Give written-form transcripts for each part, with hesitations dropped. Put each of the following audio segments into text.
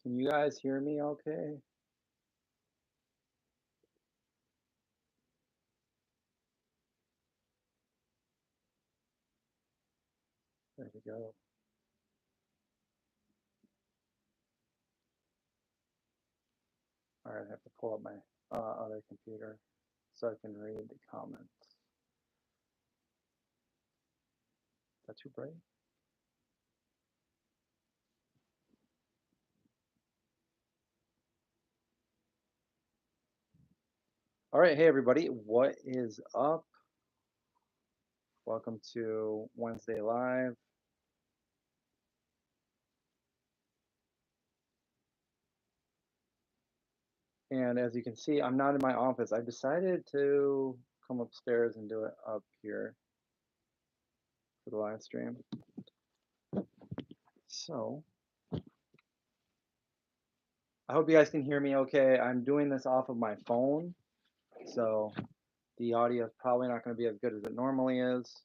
Can you guys hear me okay? There we go. All right, I have to pull up my other computer so I can read the comments. Is that too bright? All right, hey everybody, what is up? Welcome to Wednesday Live. And as you can see, I'm not in my office. I decided to come upstairs and do it up here for the live stream. So I hope you guys can hear me okay. I'm doing this off of my phone, so the audio is probably not going to be as good as it normally is.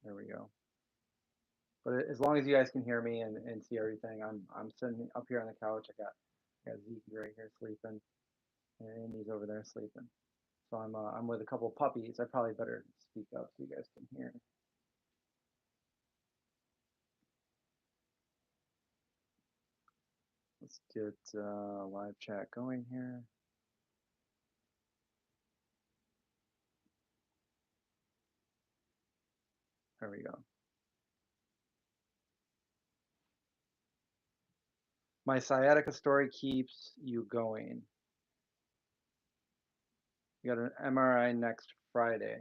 There we go. But as long as you guys can hear me and see everything, I'm sitting up here on the couch. I got Zeke right here sleeping, and Andy's over there sleeping. So I'm with a couple of puppies. I probably better speak up so you guys can hear. Let's get live chat going here. There we go. My sciatica story keeps you going. You got an MRI next Friday.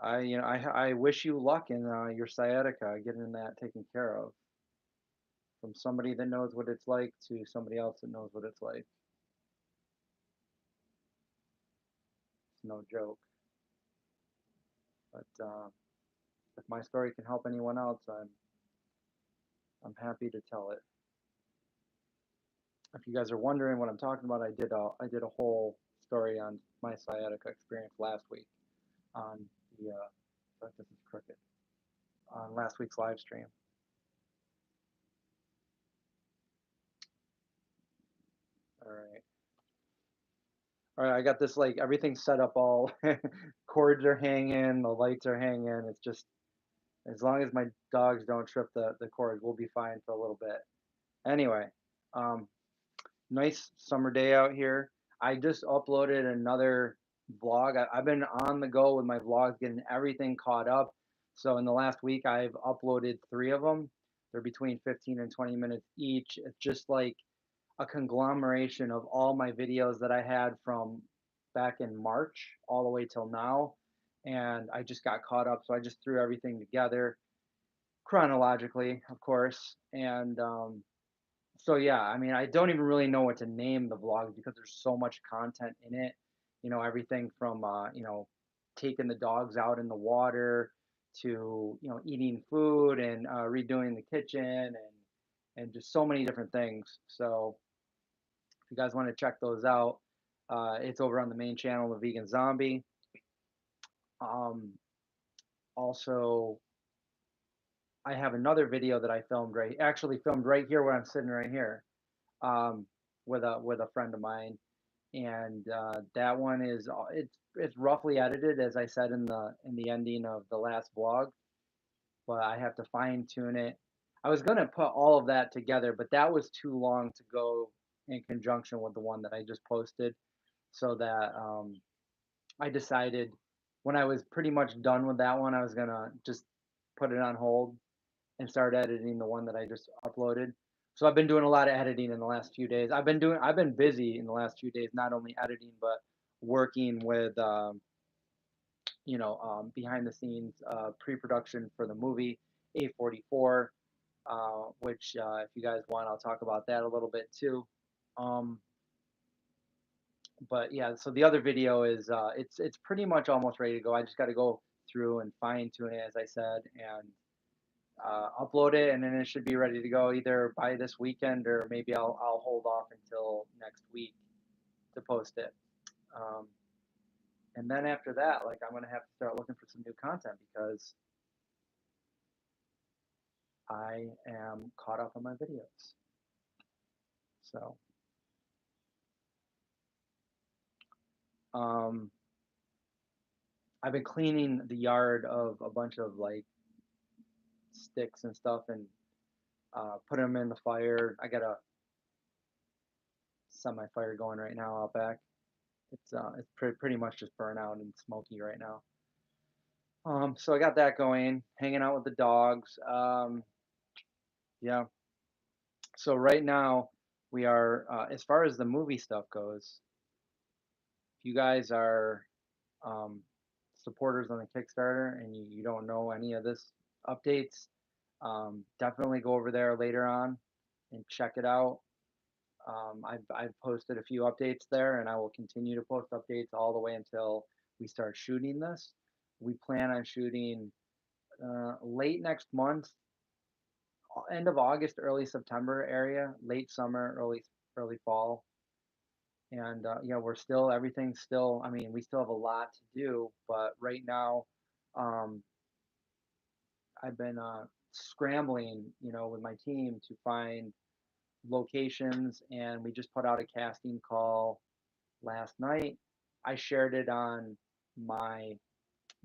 I wish you luck in your sciatica, getting that taken care of. From somebody that knows what it's like to somebody else that knows what it's like. It's no joke. But if my story can help anyone else, I'm happy to tell it. If you guys are wondering what I'm talking about, I did a whole story on my sciatica experience last week on the this is crooked on last week's live stream. All right. All right, I got this like everything set up all cords are hanging, the lights are hanging. It's just as long as my dogs don't trip the cords, we'll be fine for a little bit. Anyway, um, nice summer day out here. I just uploaded another vlog. I've been on the go with my vlogs, getting everything caught up. So in the last week, I've uploaded 3 of them. They're between 15 and 20 minutes each. It's just like a conglomeration of all my videos that I had from back in March all the way till now. And I just got caught up. So I just threw everything together chronologically, of course. And so yeah, I mean, I don't even really know what to name the vlogs because there's so much content in it. Everything from taking the dogs out in the water to eating food and redoing the kitchen and just so many different things. So if you guys want to check those out, it's over on the main channel, The Vegan Zombie. Um, Also, I have another video that I actually filmed right here where I'm sitting right here, um, with a friend of mine, and that one is it's roughly edited as I said in the ending of the last vlog, but I have to fine tune it. I was gonna put all of that together, but that was too long to go in conjunction with the one that I just posted, so that I decided when I was pretty much done with that one, I was gonna just put it on hold and start editing the one that I just uploaded. So I've been doing a lot of editing in the last few days. I've been busy in the last few days, not only editing but working with behind the scenes pre-production for the movie A44, which if you guys want, I'll talk about that a little bit too. Um, but yeah, so the other video is it's pretty much almost ready to go. I just got to go through and fine tune it, as I said, and upload it, and then it should be ready to go either by this weekend or maybe I'll hold off until next week to post it. Um, And then after that, like I'm gonna have to start looking for some new content because I am caught up on my videos. So, um, I've been cleaning the yard of a bunch of like sticks and stuff and put them in the fire. I got a semi fire going right now out back. It's pretty much just burnt out and smoky right now. So I got that going, hanging out with the dogs. Yeah. So right now we are, as far as the movie stuff goes, if you guys are um, supporters on the Kickstarter and you don't know any of this updates, definitely go over there later on and check it out. I've posted a few updates there, and I will continue to post updates all the way until we start shooting this. We plan on shooting late next month, end of August, early September area, late summer, early fall. And yeah, we're still everything's still. I mean, we still have a lot to do, but right now, um, I've been scrambling, with my team to find locations, and we just put out a casting call last night. I shared it on my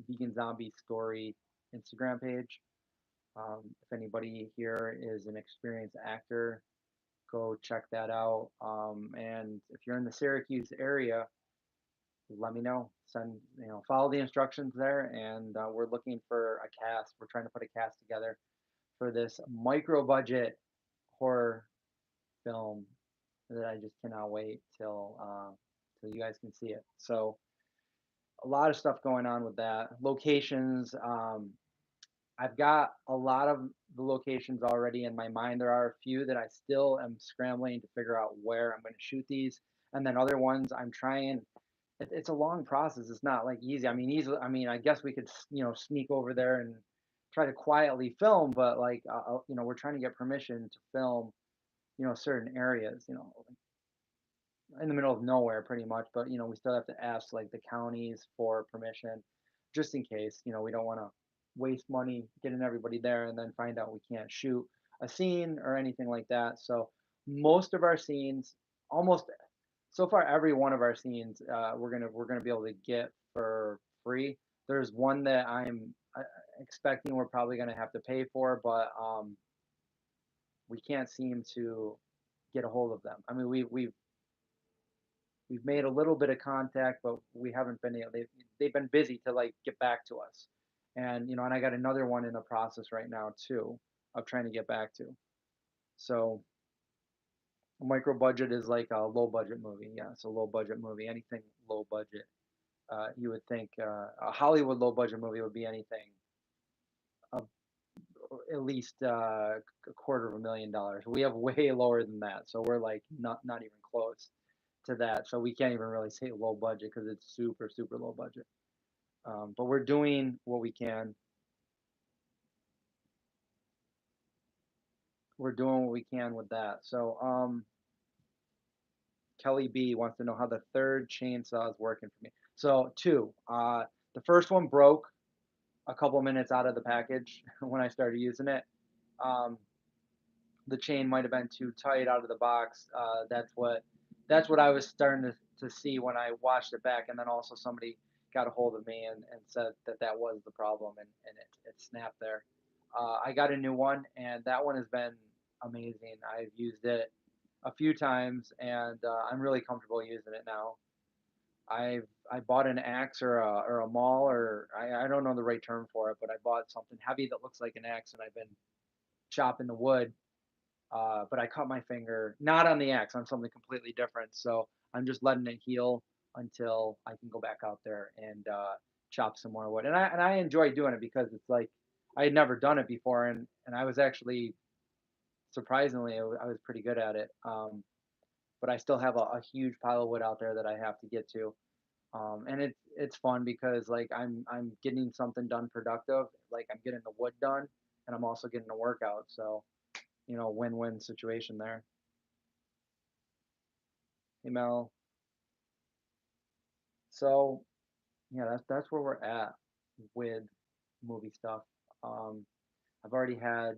Vegan Zombie Story Instagram page. If anybody here is an experienced actor, go check that out. And if you're in the Syracuse area, let me know. Follow the instructions there, and we're looking for a cast. We're trying to put a cast together for this micro budget horror film that I just cannot wait till you guys can see it. So a lot of stuff going on with that. Locations. I've got a lot of the locations already in my mind. There are a few that I still am scrambling to figure out where I'm going to shoot these, and then other ones I'm trying. It's a long process. It's not like easy. I mean, easily. I mean, I guess we could, sneak over there and try to quietly film, but like, we're trying to get permission to film, certain areas, in the middle of nowhere pretty much, but we still have to ask like the counties for permission just in case, we don't want to waste money getting everybody there and then find out we can't shoot a scene or anything like that. So most of our scenes, almost so far every one of our scenes, we're gonna be able to get for free. There's one that I'm expecting we're probably gonna have to pay for, but we can't seem to get a hold of them. I mean, we've made a little bit of contact, but we haven't been able. They've been busy to like get back to us, and I got another one in the process right now too of trying to get back to. So a micro budget is like a low budget movie. Yeah, it's a low budget movie. Anything low budget, you would think a Hollywood low budget movie would be anything of at least $250,000. We have way lower than that, so we're like not even close to that. So we can't even really say low budget because it's super super low budget. But we're doing what we can. We're doing what we can with that. So Kelly B wants to know how the third chainsaw is working for me. So two. The first one broke a couple minutes out of the package when I started using it. Um, the chain might have been too tight out of the box. That's what I was starting to see when I watched it back, and then also somebody got a hold of me and said that was the problem, and it snapped there. I got a new one, and that one has been amazing. I've used it a few times, and I'm really comfortable using it now. I bought an axe or a maul, or I don't know the right term for it, but I bought something heavy that looks like an axe, and I've been chopping the wood, but I cut my finger, not on the axe, on something completely different. So I'm just letting it heal until I can go back out there and chop some more wood. And I enjoy doing it because it's like I had never done it before, and I was actually surprisingly I was pretty good at it. But I still have a huge pile of wood out there that I have to get to. And it's fun because like I'm getting something done productive, like I'm getting the wood done, and I'm also getting a workout. So win-win situation there. Email. So yeah, that's where we're at with movie stuff. Um, I've already had,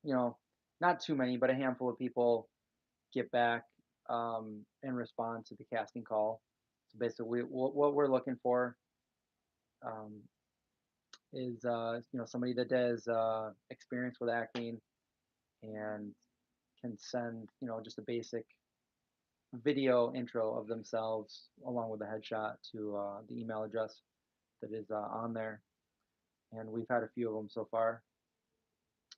you know, not too many, but a handful of people get back and respond to the casting call. So basically, what we're looking for um, is somebody that has experience with acting and can send just a basic video intro of themselves along with a headshot to the email address that is on there. And we've had a few of them so far.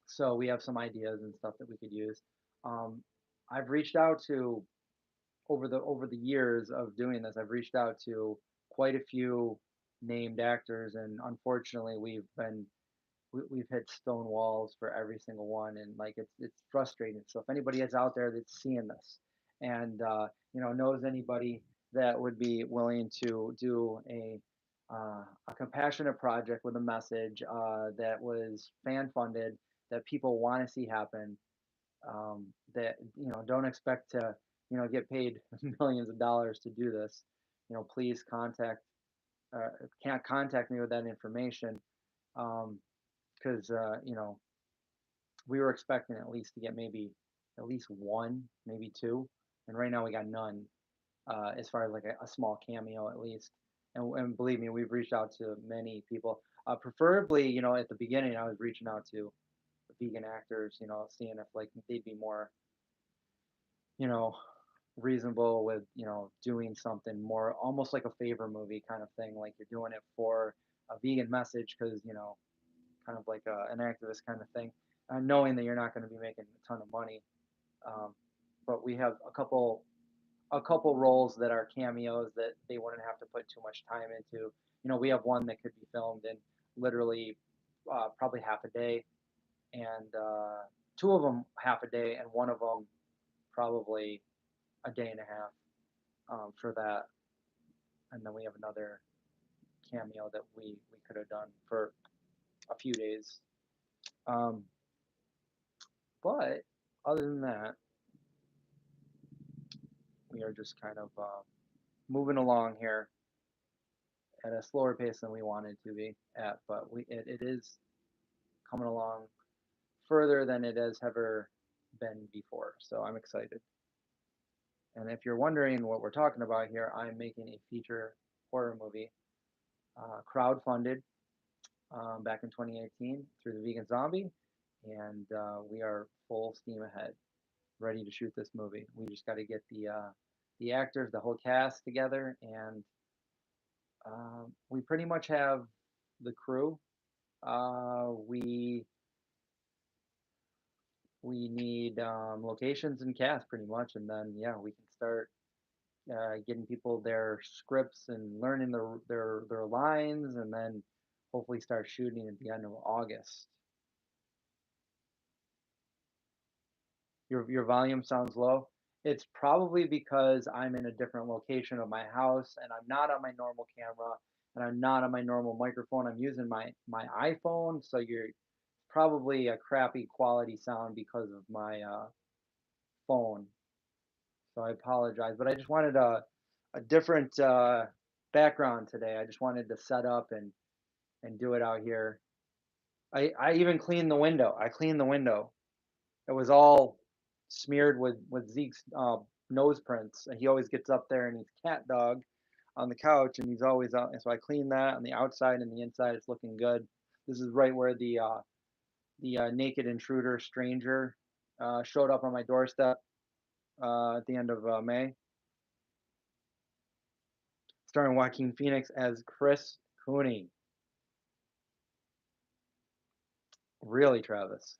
So we have some ideas and stuff that we could use. Um, I've reached out to over the years of doing this. I've reached out to quite a few named actors, and unfortunately, we've hit stone walls for every single one, and like it's frustrating. So if anybody is out there that's seeing this and knows anybody that would be willing to do a compassionate project with a message that was fan funded, that people want to see happen, that don't expect to get paid millions of dollars to do this, please uh, can't contact me with that information, because we were expecting at least to get maybe at least one, maybe two, and right now we got none. As far as like a small cameo at least, and believe me, we've reached out to many people. Preferably, at the beginning, I was reaching out to the vegan actors, seeing if like they'd be more, you know, reasonable with doing something more almost like a favor movie kind of thing, like you're doing it for a vegan message because kind of like an activist kind of thing, knowing that you're not going to be making a ton of money. um, but we have a couple roles that are cameos that they wouldn't have to put too much time into. We have one that could be filmed in literally probably half a day, and two of them half a day, and one of them probably a day and a half for that. And then we have another cameo that we could have done for a few days. Um, but other than that, we are just kind of moving along here at a slower pace than we wanted to be at, but it is coming along further than it has ever been before. So I'm excited. And if you're wondering what we're talking about here, I'm making a feature horror movie, crowdfunded back in 2018 through the Vegan Zombie, and we are full steam ahead, ready to shoot this movie. We just got to get the actors, the whole cast together, and we pretty much have the crew. We need locations and cast pretty much, and then yeah, we can start getting people their scripts and learning their lines, and then hopefully start shooting at the end of August. Your volume sounds low. It's probably because I'm in a different location of my house and I'm not on my normal camera and I'm not on my normal microphone. I'm using my iPhone, so you're probably a crappy quality sound because of my phone. So I apologize, but I just wanted a different background today. I just wanted to set up and do it out here. I even cleaned the window. I cleaned the window. It was all smeared with Zeke's nose prints. And he always gets up there and he's cat dog on the couch, and he's always out. And so I cleaned that on the outside and the inside. It's looking good. This is right where the naked intruder stranger showed up on my doorstep at the end of May, starring Joaquin Phoenix as Chris Cooney. Really, Travis.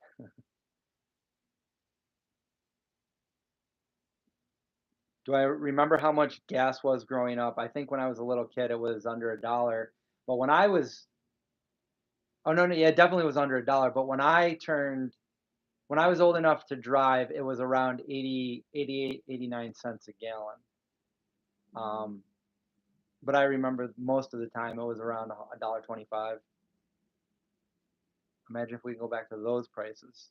Do I remember how much gas was growing up? I think when I was a little kid, it was under a dollar. But oh no, no, yeah, it definitely was under a dollar. But when I was old enough to drive, it was around 80, 88, 89 cents a gallon. Um, but I remember most of the time it was around a dollar 25. Imagine if we go back to those prices.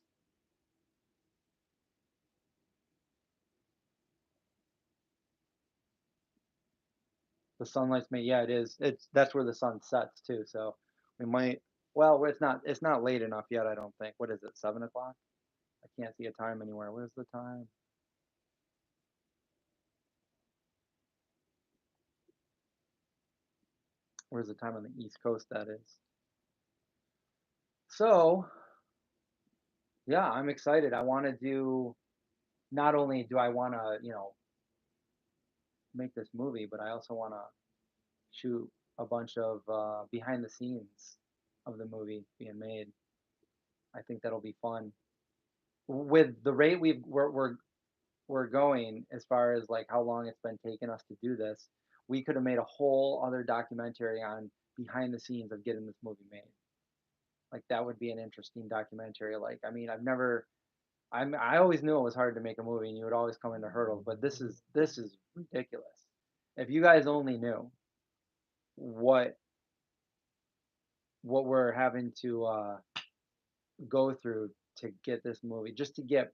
The sunlight's made, yeah, it is. It's that's where the sun sets too. So we might. Well, it's not late enough yet. I don't think. What is it? 7 o'clock? I can't see a time anywhere. Where's the time? Where's the time on the East Coast? That is. So yeah, I'm excited. I want to do. Not only do I want to, make this movie, but I also want to shoot a bunch of behind the scenes of the movie being made. I think that'll be fun. With the rate we're going as far as like how long it's been taking us to do this, we could have made a whole other documentary on behind the scenes of getting this movie made. Like that would be an interesting documentary. Like, I mean, I always knew it was hard to make a movie and you would always come into hurdles, but this is ridiculous. If you guys only knew what we're having to go through to get this movie, just to get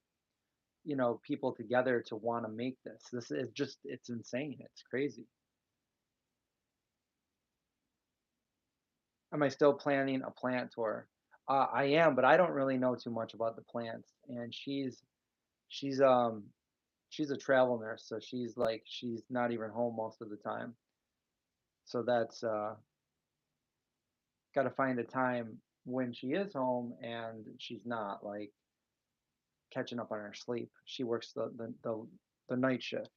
people together to want to make this. This is just it's insane. It's crazy. Am I still planning a plant tour? I am, but I don't really know too much about the plants. And she's um she's a travel nurse, so she's not even home most of the time. So that's got to find a time when she is home and she's not like catching up on her sleep. She works the night shift,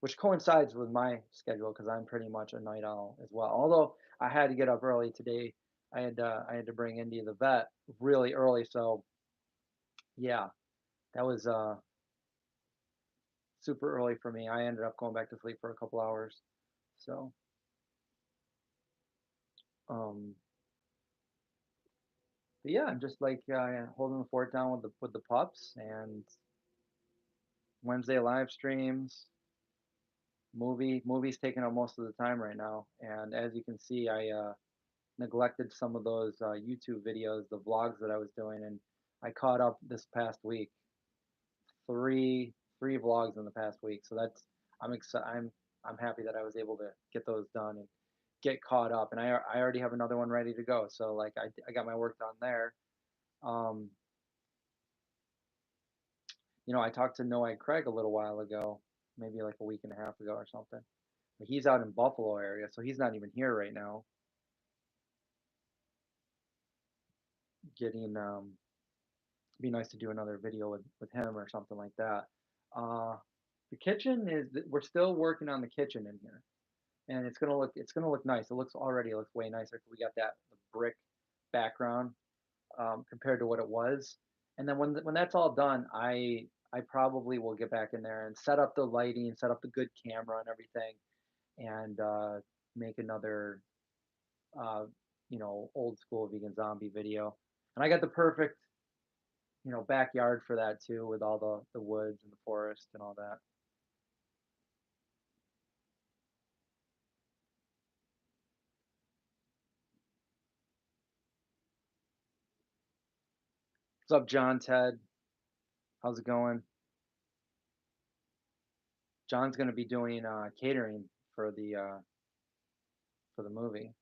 which coincides with my schedule because I'm pretty much a night owl as well. Although I had to get up early today. I had to bring Indy to the vet really early, so yeah, that was super early for me. I ended up going back to sleep for a couple hours. So um, but yeah, I'm just like holding the fort down with the pups and Wednesday live streams. Movies taking up most of the time right now, and as you can see, I neglected some of those YouTube videos, the vlogs that I was doing, and I caught up this past week. Three vlogs in the past week. So that's I'm excited. I'm happy that I was able to get those done and get caught up. And I already have another one ready to go. So like I got my work done there. Um, I talked to Noah Craig a little while ago, maybe like a week and a half ago or something. But he's out in Buffalo area, so he's not even here right now. Getting be nice to do another video with him or something like that. Uh, the kitchen is we're still working on the kitchen in here, and it's gonna look nice. It looks way nicer 'cause we got that the brick background compared to what it was. And then when that's all done, I probably will get back in there and set up the lighting, set up the good camera and everything, and make another uh, old school vegan zombie video. And I got the perfect backyard for that too, with all the woods and the forest and all that. What's up, John Ted? How's it going? John's going to be doing catering for the movie.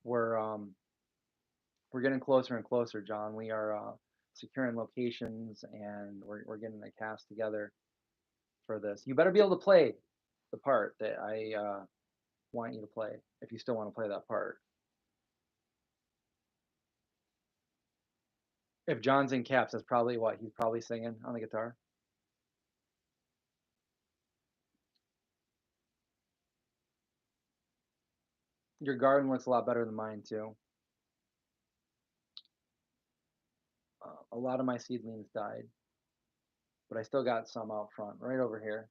We're um we're getting closer and closer, John. We are securing locations and we're getting the cast together for this. You better be able to play the part that I want you to play if you still want to play that part. If John's in caps, that's probably what he's probably singing on the guitar. Your garden looks a lot better than mine too. A lot of my seedlings died, but I still got some out front, right over here.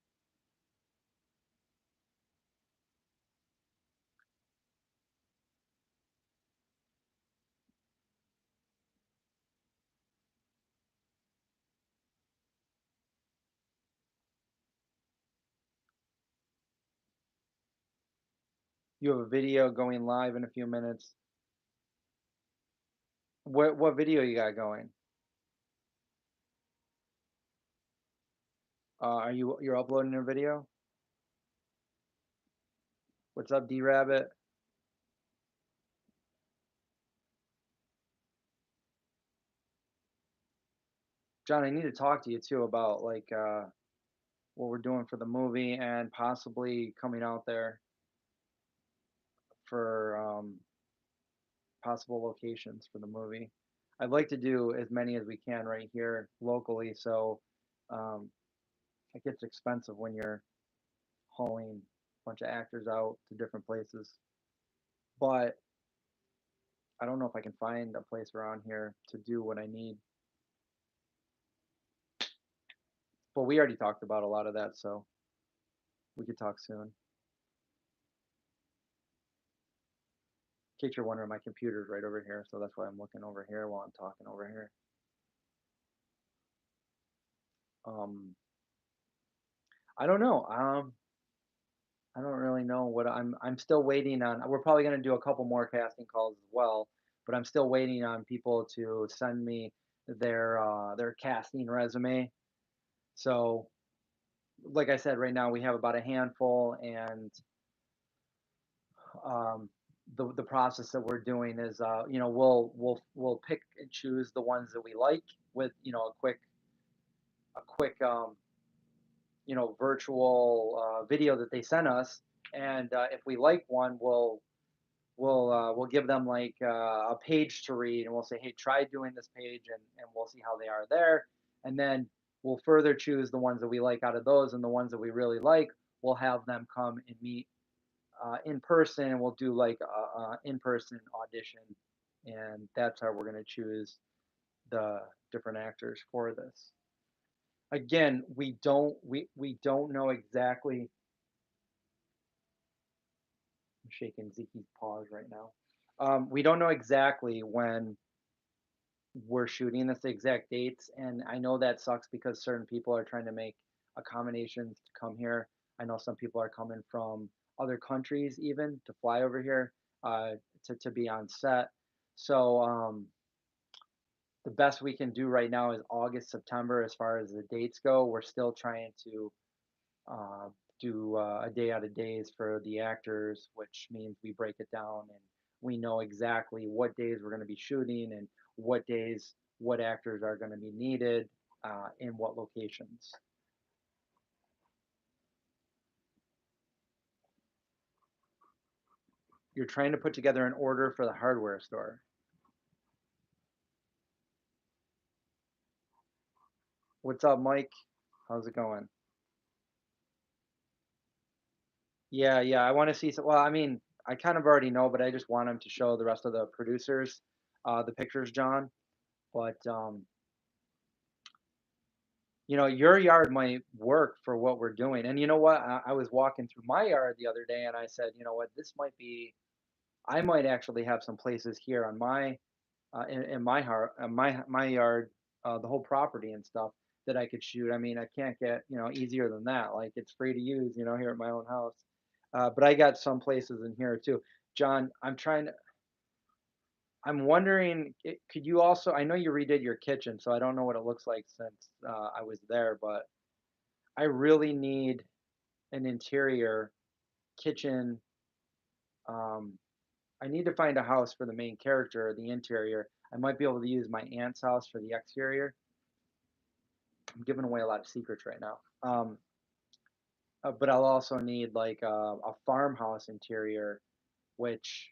You have a video going live in a few minutes. What video you got going? You're uploading a video? What's up, D Rabbit? John, I need to talk to you too about like what we're doing for the movie and possibly coming out there for possible locations for the movie. I'd like to do as many as we can right here locally, so um, it gets expensive when you're hauling a bunch of actors out to different places. But I don't know if I can find a place around here to do what I need. But we already talked about a lot of that, so we could talk soon. In case you're wondering, my computer's right over here, so that's why I'm looking over here while I'm talking over here. Um, I don't know. I don't really know what I'm still waiting on. We're probably going to do a couple more casting calls as well, but I'm still waiting on people to send me their casting resume. So, like I said, right now we have about a handful, and um, the process that we're doing is we'll pick and choose the ones that we like with a quick virtual video that they sent us, and if we like one, we'll give them like a page to read, and we'll say, hey, try doing this page, and we'll see how they are there, and then we'll further choose the ones that we like out of those, and the ones that we really like, we'll have them come and meet in person, and we'll do like a in-person audition, and that's how we're going to choose the different actors for this. Again, we don't know exactly. I'm shaking Zeke's paws right now. We don't know exactly when we're shooting this, the exact dates, and I know that sucks because certain people are trying to make accommodations to come here. I know some people are coming from other countries even to fly over here uh, to be on set. So the best we can do right now is August, September as far as the dates go. We're still trying to uh, do a day out of days for the actors, which means we break it down and we know exactly what days we're going to be shooting and what days what actors are going to be needed in what locations. You're trying to put together an order for the hardware store. What's up, Mike? How's it going? Yeah, yeah. I want to see some. Well, I mean, I kind of already know, but I just want them to show the rest of the producers the pictures, John. But your yard might work for what we're doing. And you know what? I was walking through my yard the other day, and I said, you know what? This might be. I might actually have some places here on my in my heart, my yard, the whole property and stuff that I could shoot. I mean, I can't get easier than that. Like it's free to use, here at my own house. But I got some places in here too. John, I'm wondering, could you also? I know you redid your kitchen, so I don't know what it looks like since I was there, but I really need an interior kitchen. Um, I need to find a house for the main character, the interior. I might be able to use my aunt's house for the exterior. I'm giving away a lot of secrets right now. But I'll also need like a farmhouse interior, which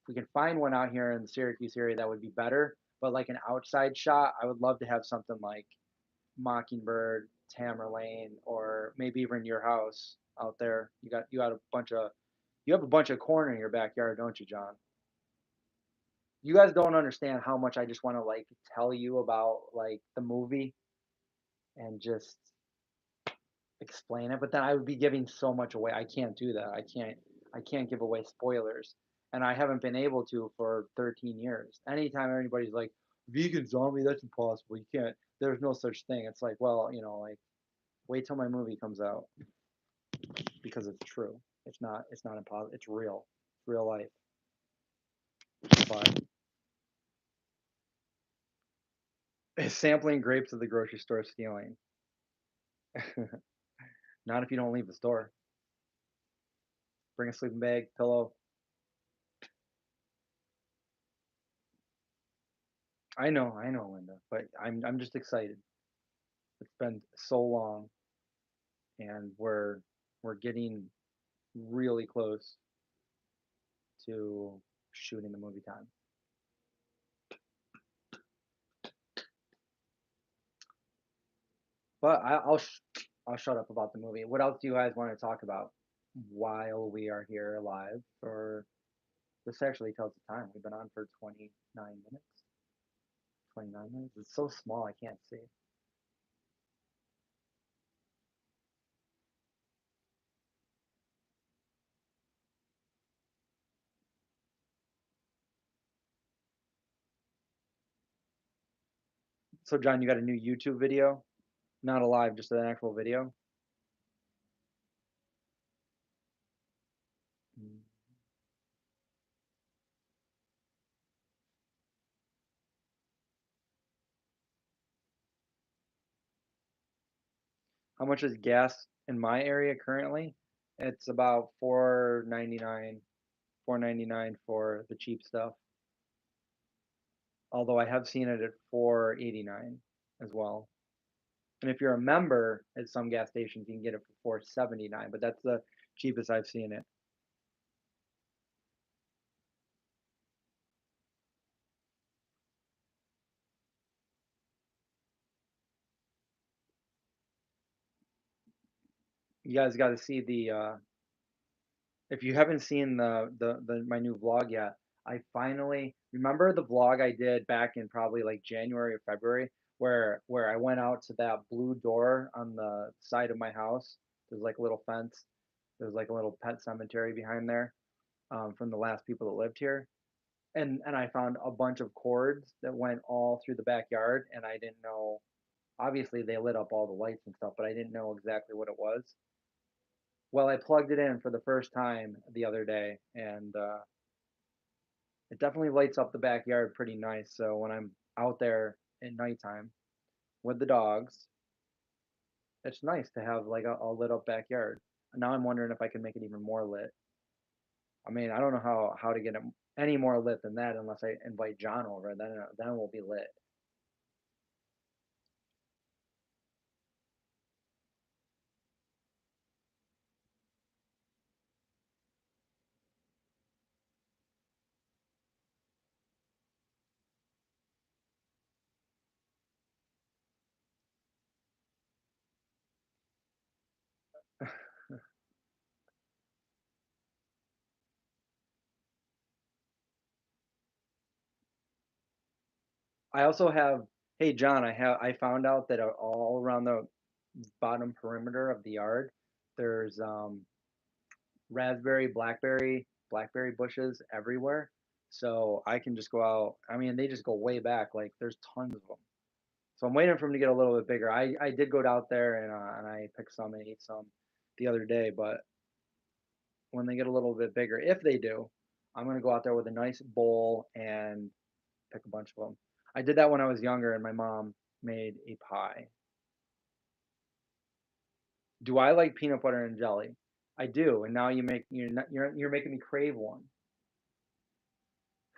if we can find one out here in the Syracuse area, that would be better. But like an outside shot, I would love to have something like Mockingbird, Tamerlane, or maybe even your house out there. You have a bunch of corn in your backyard, don't you, John? You guys don't understand how much I just want to like tell you about like the movie and just explain it, but then I would be giving so much away. I can't do that. I can't give away spoilers. And I haven't been able to for 13 years. Anytime anybody's like vegan zombie, that's impossible. You can't. There's no such thing. It's like, well, like wait till my movie comes out because it's true. It's not impossible. It's real. It's real life. But sampling grapes at the grocery store stealing. Not if you don't leave the store. Bring a sleeping bag, pillow. I know, Linda, but I'm just excited. It's been so long, and we're getting really close to shooting the movie time. But I'll shut up about the movie. What else do you guys want to talk about while we are here live? For this actually tells the time. We've been on for 29 minutes. 29 minutes. It's so small I can't see. So John, you got a new YouTube video? Not a live, just an actual video. Mm. How much is gas in my area currently? It's about 4.99, 4.99 for the cheap stuff. Although I have seen it at 4.89 as well. And if you're a member at some gas stations, you can get it for 4.79, but that's the cheapest I've seen it. You guys got to see the if you haven't seen the my new vlog yet, I finally remember the vlog I did back in probably like January or February where I went out to that blue door on the side of my house. There's like a little fence. There's like a little pet cemetery behind there, from the last people that lived here. And I found a bunch of cords that went all through the backyard, and I didn't know. Obviously, they lit up all the lights and stuff, but I didn't know exactly what it was. Well, I plugged it in for the first time the other day, and it definitely lights up the backyard pretty nice. So when I'm out there at nighttime with the dogs, it's nice to have like a lit up backyard. Now I'm wondering if I can make it even more lit. I mean, I don't know how to get it any more lit than that unless I invite John over. Then it will be lit. I also have. Hey John, I found out that all around the bottom perimeter of the yard, there's raspberry, blackberry bushes everywhere. So I can just go out. I mean, they just go way back. Like there's tons of them. So I'm waiting for them to get a little bit bigger. I did go out there and I picked some and ate some the other day. But when they get a little bit bigger, if they do, I'm gonna go out there with a nice bowl and pick a bunch of them. I did that when I was younger, and my mom made a pie. Do I like peanut butter and jelly? I do, and now you're making me crave one.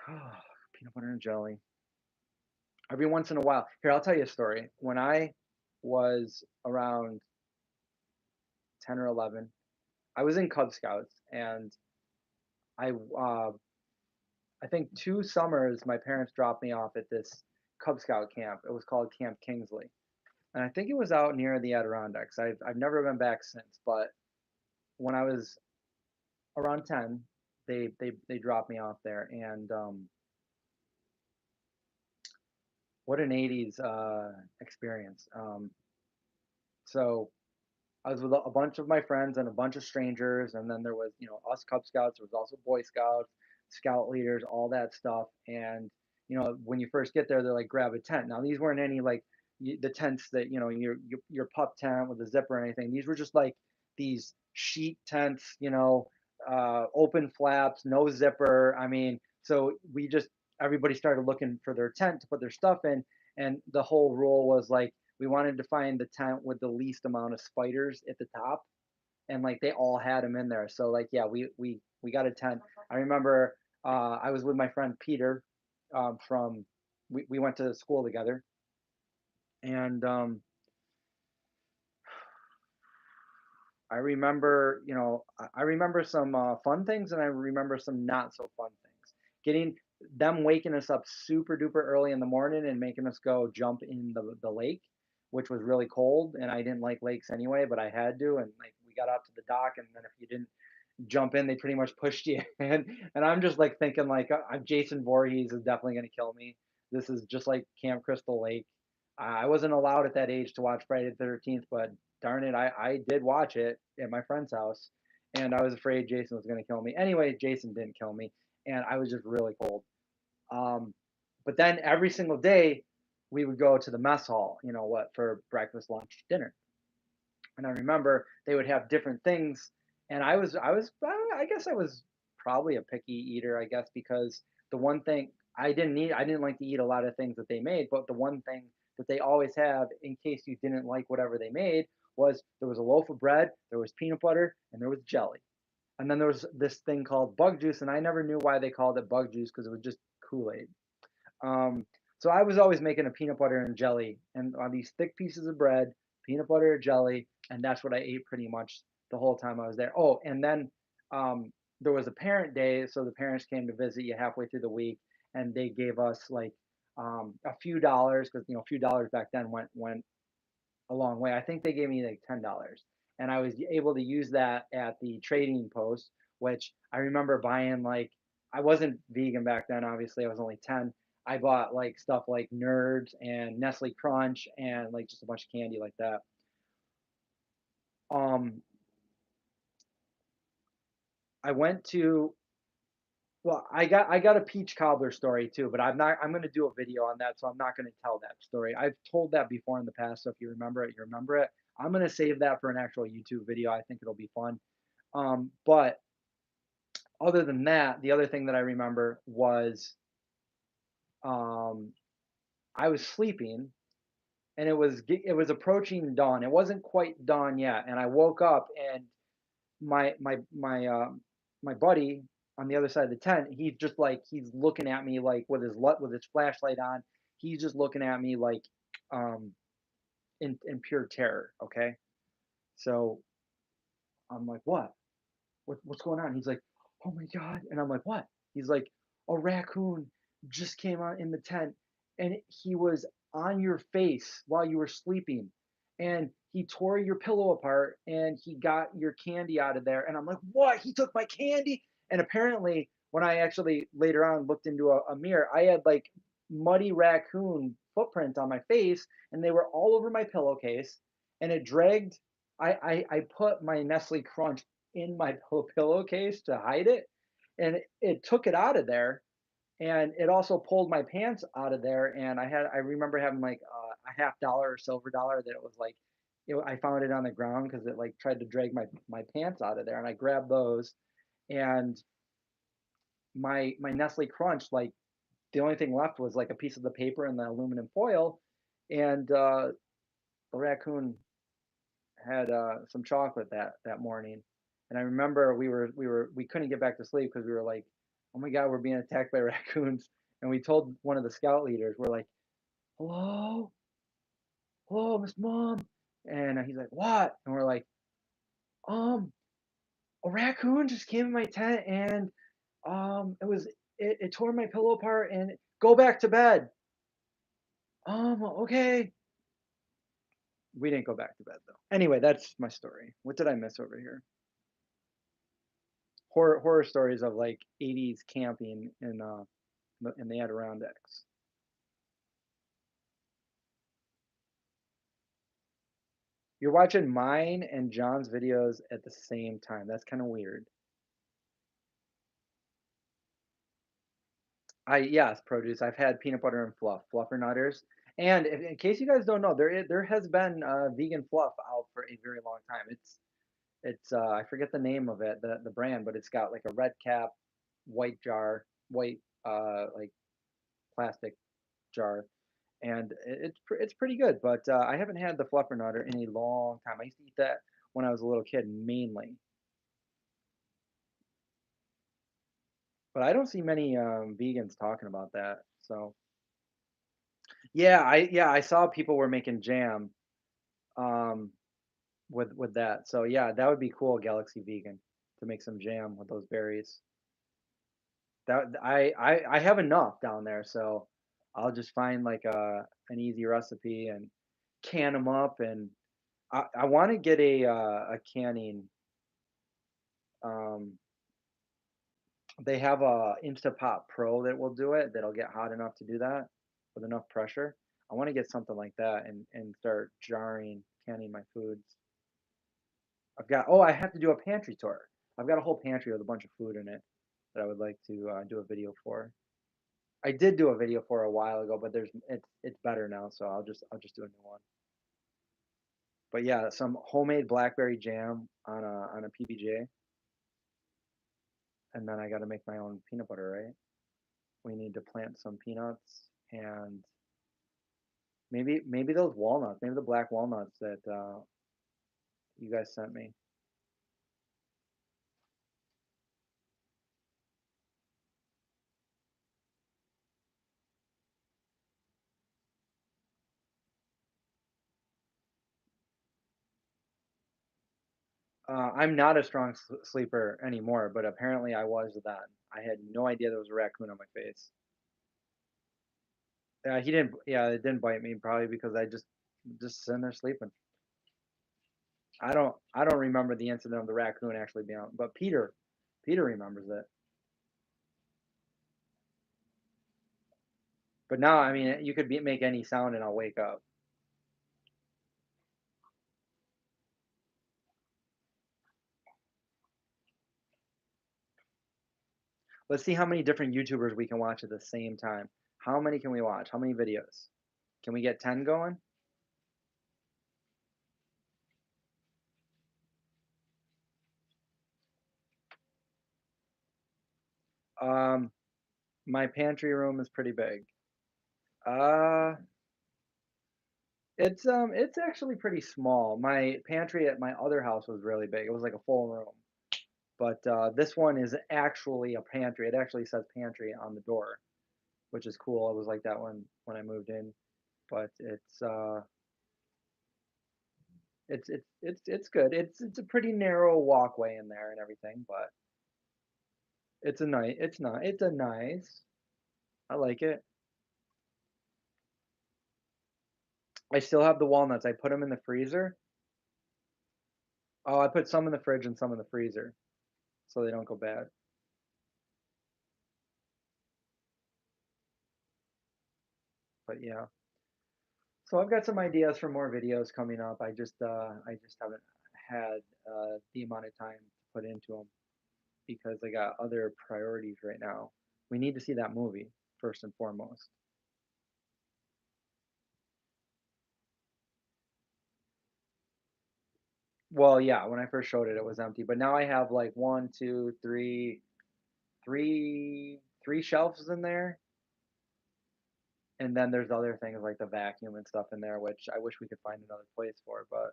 Peanut butter and jelly. Every once in a while. Here, I'll tell you a story. When I was around 10 or 11, I was in Cub Scouts, and I think 2 summers my parents dropped me off at this Cub Scout camp. It was called Camp Kingsley, and I think it was out near the Adirondacks. I've never been back since, but when I was around 10, they dropped me off there, and what an 80s experience. So I was with a bunch of my friends and a bunch of strangers, and then there was, us Cub Scouts. There was also Boy Scouts, Scout leaders, all that stuff. And when you first get there, they're like, grab a tent. Now these weren't any like the tents that your pup tent with a zipper or anything. These were just like these sheet tents, open flaps, no zipper. I mean, so everybody started looking for their tent to put their stuff in, and the whole rule was like we wanted to find the tent with the least amount of spiders at the top, and like they all had them in there. So like yeah, we got a tent. I remember I was with my friend Peter from we went to school together, and I remember, I remember some fun things and I remember some not so fun things. Getting them waking us up super duper early in the morning and making us go jump in the lake, which was really cold. And I didn't like lakes anyway, but I had to. And like we got out to the dock, and then if you didn't jump in, they pretty much pushed you in. And I'm just like thinking like I'm Jason Voorhees is definitely gonna kill me. This is just like Camp Crystal Lake. I wasn't allowed at that age to watch Friday the 13th, but darn it, I did watch it at my friend's house, and I was afraid Jason was gonna kill me. Anyway, Jason didn't kill me, and I was just really cold. Um, but then every single day we would go to the mess hall, what for breakfast, lunch, dinner. And I remember they would have different things, and I guess I was probably a picky eater, I guess, because the one thing I didn't like to eat a lot of things that they made, but the one thing that they always have in case you didn't like whatever they made was there was a loaf of bread, there was peanut butter, and there was jelly. And then there was this thing called bug juice, and I never knew why they called it bug juice because it was just Kool-Aid. Um, so I was always making a peanut butter and jelly, and on these thick pieces of bread, peanut butter, jelly, and that's what I ate pretty much the whole time I was there. Oh, and then there was a parent day, so the parents came to visit you halfway through the week, and they gave us like a few dollars because a few dollars back then went a long way. I think they gave me like $10, and I was able to use that at the trading post, which I remember buying like I wasn't vegan back then. Obviously, I was only 10. I bought like stuff like Nerds and Nestle Crunch and like just a bunch of candy like that. Um, I went to well, I got a peach cobbler story too, but I'm gonna do a video on that, so I'm not gonna tell that story. I've told that before in the past, so if you remember it, you remember it. I'm gonna save that for an actual YouTube video. I think it'll be fun. But other than that, the other thing that I remember was um, I was sleeping and it was approaching dawn. It wasn't quite dawn yet, and I woke up and my buddy on the other side of the tent, he's looking at me like with his flashlight on. He's just looking at me like um, in pure terror. Okay, so I'm like, what's going on? He's like, oh my god, and I'm like, what? He's like, a raccoon just came out in the tent, and he was on your face while you were sleeping, and he tore your pillow apart, and he got your candy out of there, and I'm like, what? He took my candy, and apparently, when I actually later on looked into a mirror, I had like muddy raccoon footprints on my face, and they were all over my pillowcase, and it dragged. I put my Nestle Crunch in my pillowcase to hide it, and it took it out of there, and it also pulled my pants out of there. And I remember having like a half dollar or silver dollar that it was like I found it on the ground because it like tried to drag my pants out of there, and I grabbed those, and my Nestle Crunch, like the only thing left was like a piece of the paper and the aluminum foil, and the raccoon had some chocolate that morning, and I remember we couldn't get back to sleep because we were like, oh my god, we're being attacked by raccoons, and we told one of the scout leaders, we're like, hello, hello, Miss Mom, and he's like, what? And we're like, um, a raccoon just came in my tent and it tore my pillow apart and go back to bed. Okay. We didn't go back to bed though. Anyway, that's my story. What did I miss over here? Horror stories of like 80s camping in the Adirondacks. You're watching mine and John's videos at the same time. That's kind of weird. Yes, produce. I've had peanut butter and fluffernutters. And in case you guys don't know, there has been vegan fluff out for a very long time. It's I forget the name of it, the brand, but it's got like a red cap, white jar, white like plastic jar, and it's pretty good. But I haven't had the fluffernutter in a long time. I used to eat that when I was a little kid mainly, but I don't see many vegans talking about that. So yeah, I saw people were making jam um, with that. So yeah, that would be cool, Galaxy Vegan, to make some jam with those berries. That I have enough down there, so I'll just find like an easy recipe and can them up. And I want to get a canning. Um, they have a Instapot Pro that will do it. That'll get hot enough to do that with enough pressure. I want to get something like that and start jarring, canning my foods. I have to do a pantry tour. I've got a whole pantry with a bunch of food in it that I would like to do a video for. I did do a video for a while ago, but it's better now, so I'll just do a new one. But yeah, some homemade blackberry jam on a PBJ, and then I got to make my own peanut butter, right? We need to plant some peanuts and maybe those walnuts, maybe the black walnuts that you guys sent me. I'm not a strong sleeper anymore, but apparently I was then. I had no idea there was a raccoon on my face. He didn't. Yeah, it didn't bite me probably because I just sitting there sleeping. I don't remember the incident of the raccoon actually being out, but Peter remembers it. But now, I mean, you could make any sound and I'll wake up. Let's see how many different YouTubers we can watch at the same time. How many can we watch? How many videos? Can we get 10 going? Um, my pantry room is pretty big. Uh, it's actually pretty small. My pantry at my other house was really big. It was like a full room. But this one is actually a pantry. It actually says pantry on the door, which is cool. It was like that when I moved in. But it's good. It's a pretty narrow walkway in there and everything, but it's a nice. I like it. I still have the walnuts. I put them in the freezer. Oh, I put some in the fridge and some in the freezer so they don't go bad. But yeah. So I've got some ideas for more videos coming up. I just haven't had the amount of time to put into them because I got other priorities right now. We need to see that movie first and foremost. Well, yeah, when I first showed it, it was empty, but now I have like one, two, three shelves in there, and then there's other things like the vacuum and stuff in there, which I wish we could find another place for. But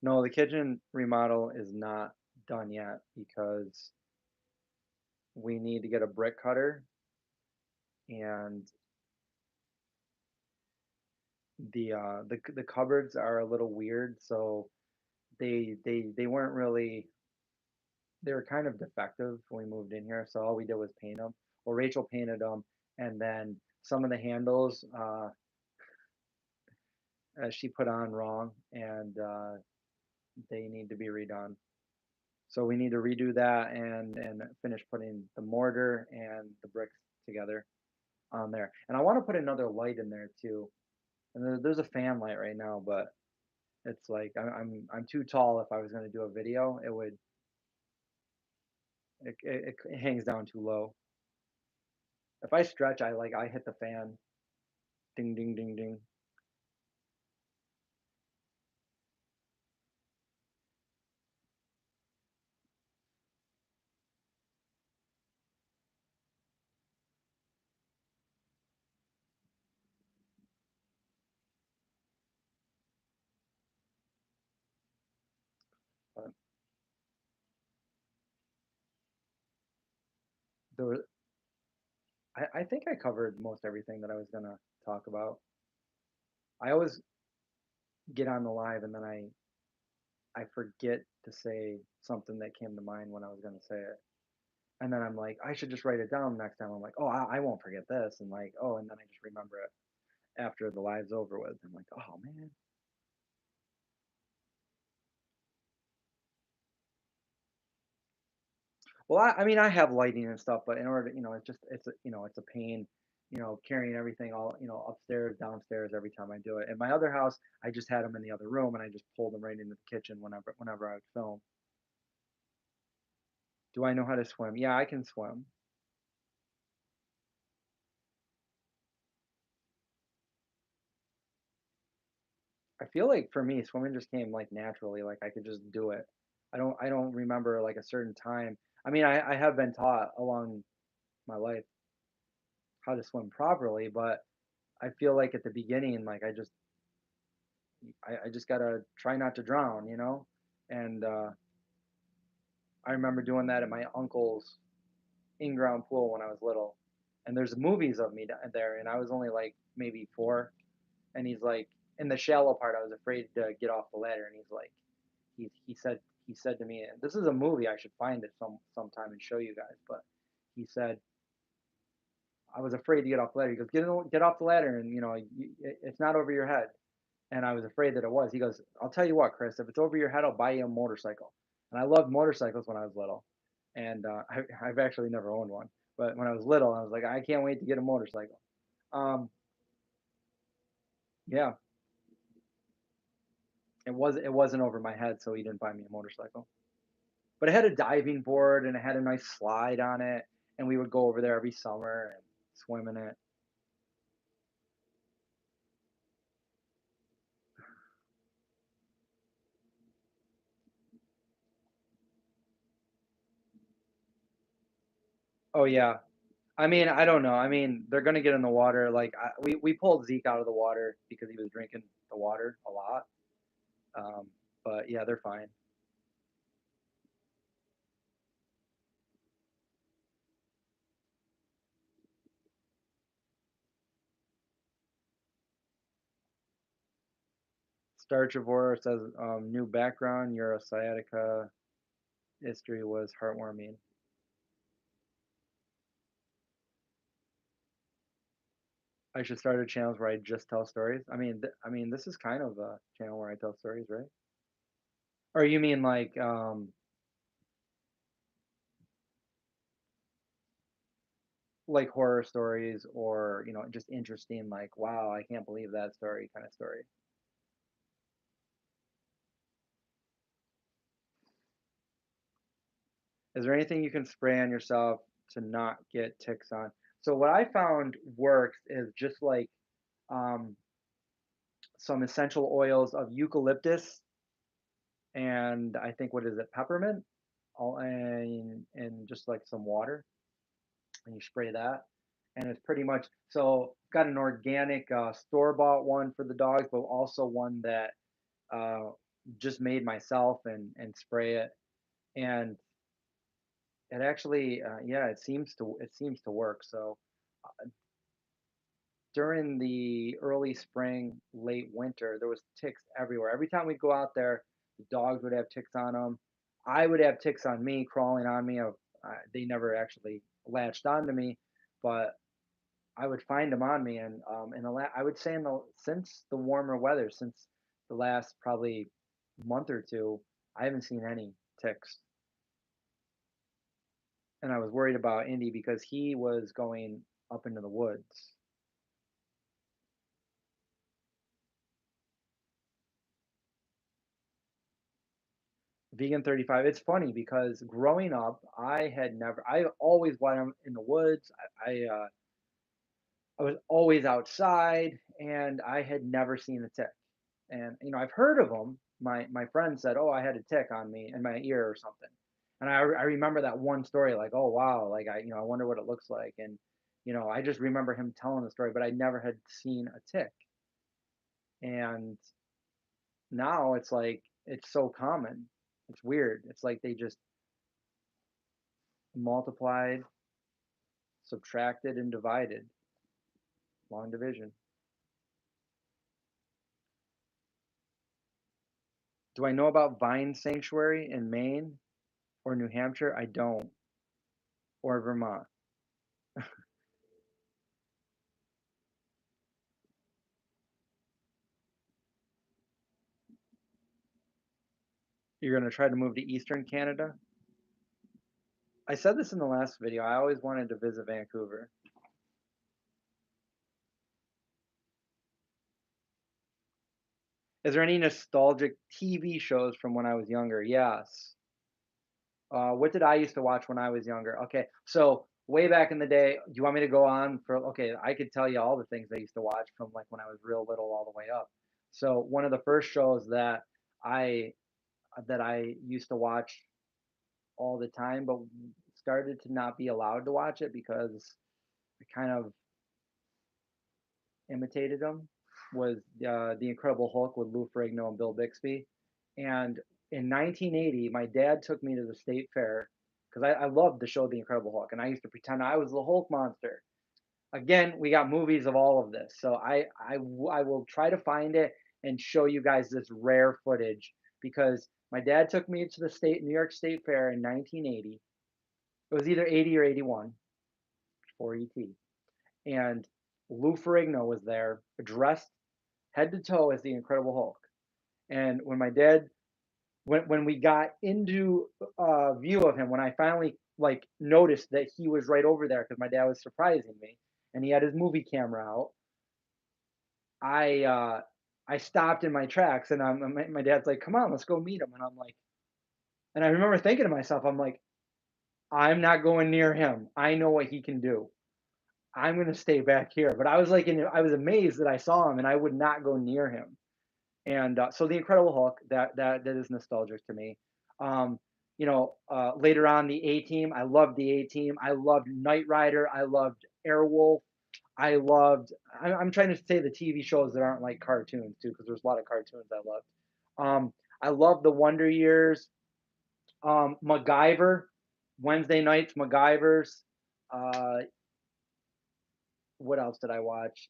no, the kitchen remodel is not done yet because we need to get a brick cutter, and the cupboards are a little weird, so they weren't really they were kind of defective when we moved in here. So all we did was paint them. Well, Rachel painted them, and then some of the handles she put on wrong, and they need to be redone. So we need to redo that and finish putting the mortar and the bricks together on there. And I want to put another light in there too. And there's a fan light right now, but it's like I'm too tall. If I was going to do a video, it hangs down too low. If I stretch, I hit the fan. Ding ding ding ding. there was, I think I covered most everything that I was gonna talk about. I always get on the live and then I forget to say something that came to mind when I was gonna say it. And then I'm like, I should just write it down next time. I'm like, oh, I won't forget this. And like, oh, and then I just remember it after the live's over with. I'm like, oh man. Well, I mean, I have lighting and stuff, but in order to, it's just, it's a pain, carrying everything all, upstairs, downstairs every time I do it. In my other house, I just had them in the other room and I just pulled them right into the kitchen whenever I would film. Do I know how to swim? Yeah, I can swim. I feel like for me, swimming just came like naturally, like I could just do it. I don't remember like a certain time. I mean, I have been taught along my life how to swim properly, but I feel like at the beginning, like I just gotta try not to drown, And I remember doing that at my uncle's in-ground pool when I was little. And there's movies of me there, and I was only like maybe 4. And he's like, in the shallow part, I was afraid to get off the ladder, and he's like, he said to me, and this is a movie, I should find it sometime and show you guys, but he said, I was afraid to get off the ladder. He goes, get off the ladder, and it's not over your head. And I was afraid that it was. He goes, I'll tell you what, Chris, if it's over your head, I'll buy you a motorcycle. And I loved motorcycles when I was little, and I've actually never owned one, but when I was little, I was like, I can't wait to get a motorcycle. Um, yeah, it wasn't over my head, so he didn't buy me a motorcycle. But it had a diving board and it had a nice slide on it, and we would go over there every summer and swim in it. Oh yeah. I mean, I don't know. I mean, they're gonna get in the water. Like we pulled Zeke out of the water because he was drinking the water a lot. Um, but yeah, they're fine. Starchivore says new background. Your sciatica history was heartwarming. I should start a channel where I just tell stories. I mean, this is kind of a channel where I tell stories, right? Or you mean like horror stories, or just interesting, like wow, I can't believe that story kind of story. Is there anything you can spray on yourself to not get ticks on? So what I found works is just like um, some essential oils of eucalyptus, and I think, what is it, peppermint, all, and just like some water, and you spray that, and it's pretty much, so got an organic store bought one for the dogs, but also one that uh, just made myself, and spray it, and it actually, yeah, it seems to work. So during the early spring, late winter, there was ticks everywhere. Every time we'd go out there, the dogs would have ticks on them. I would have ticks on me, crawling on me. They never actually latched onto me, but I would find them on me. And I would say, since the warmer weather, since the last probably month or two, I haven't seen any ticks. And I was worried about Indy because he was going up into the woods. Vegan 35. It's funny because growing up, I always went in the woods. I was always outside, and I had never seen a tick. And I've heard of them. My friend said, "Oh, I had a tick on me in my ear or something." And I remember that one story, like, "Oh wow, like I wonder what it looks like." And I just remember him telling the story, but I never had seen a tick. And now it's like it's so common. It's weird. It's like they just multiplied. subtracted and divided. Long division. Do I know about Vine Sanctuary in Maine or New Hampshire? I don't. Or Vermont. You're gonna try to move to Eastern Canada? I said this in the last video. I always wanted to visit Vancouver. Is there any nostalgic TV shows from when I was younger? Yes. What did I used to watch when I was younger? Okay, so way back in the day, do you want me to go on for? Okay, I could tell you all the things I used to watch from like when I was real little all the way up. So one of the first shows I that I used to watch all the time, but started to not be allowed to watch it because I kind of imitated him, was The Incredible Hulk with Lou Ferrigno and Bill Bixby. And in 1980, my dad took me to the state fair because I loved the show The Incredible Hulk, and I used to pretend I was the Hulk monster. Again, we got movies of all of this, so I will try to find it and show you guys this rare footage because my dad took me to the New York State Fair in 1980. It was either 80 or 81 for ET, and Lou Ferrigno was there, dressed head to toe as the Incredible Hulk. And when my dad, when we got into view of him, when I finally like noticed that he was right over there because my dad was surprising me, and he had his movie camera out, I uh, I stopped in my tracks, and my dad's like, "Come on, let's go meet him," and I'm like, and I remember thinking to myself, I'm like, I'm not going near him. I know what he can do. I'm gonna stay back here. But I was like, I was amazed that I saw him, and I would not go near him. And so the Incredible Hulk, that is nostalgic to me. Um, later on the A Team, I loved the A Team. I loved Knight Rider. I loved Airwolf. I loved. I'm trying to say the TV shows that aren't like cartoons too, because there's a lot of cartoons I loved. I love the Wonder Years. MacGyver, Wednesday nights, MacGyver's. Uh, what else did I watch?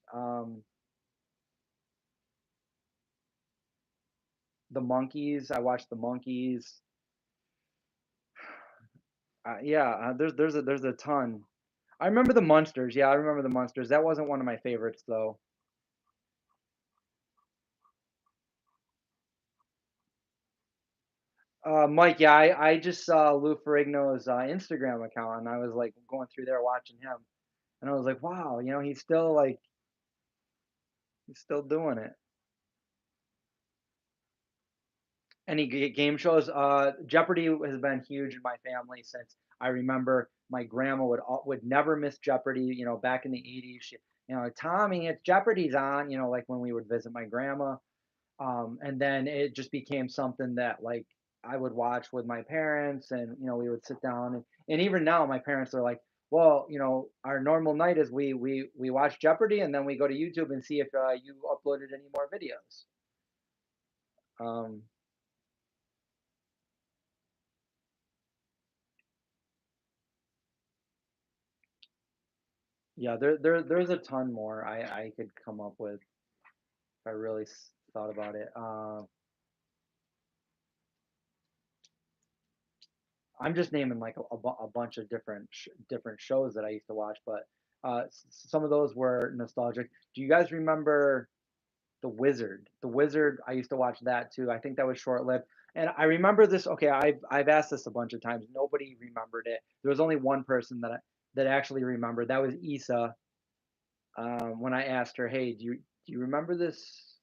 The Monkeys. I watched the Monkeys. Yeah, there's a ton. I remember the Munsters. Yeah, I remember the Munsters. That wasn't one of my favorites though. Mike, yeah, I just saw Lou Ferrigno's Instagram account, and I was like going through there watching him, and I was like, wow, he's still doing it. Any game shows? Jeopardy has been huge in my family since I remember. My grandma would never miss Jeopardy. Back in the '80s, Tommy, it's Jeopardy's on. Like when we would visit my grandma. And then it just became something that like I would watch with my parents, and we would sit down, and even now my parents are like, well, our normal night is we watch Jeopardy, and then we go to YouTube and see if you uploaded any more videos. Um, yeah, there's a ton more I could come up with if I really thought about it. I'm just naming like a bunch of different shows that I used to watch, but some of those were nostalgic. Do you guys remember The Wizard? The Wizard, I used to watch that too. I think that was short lived. And I remember this. Okay, I've asked this a bunch of times. Nobody remembered it. There was only one person that actually remembered. That was Issa. When I asked her, "Hey, do you remember this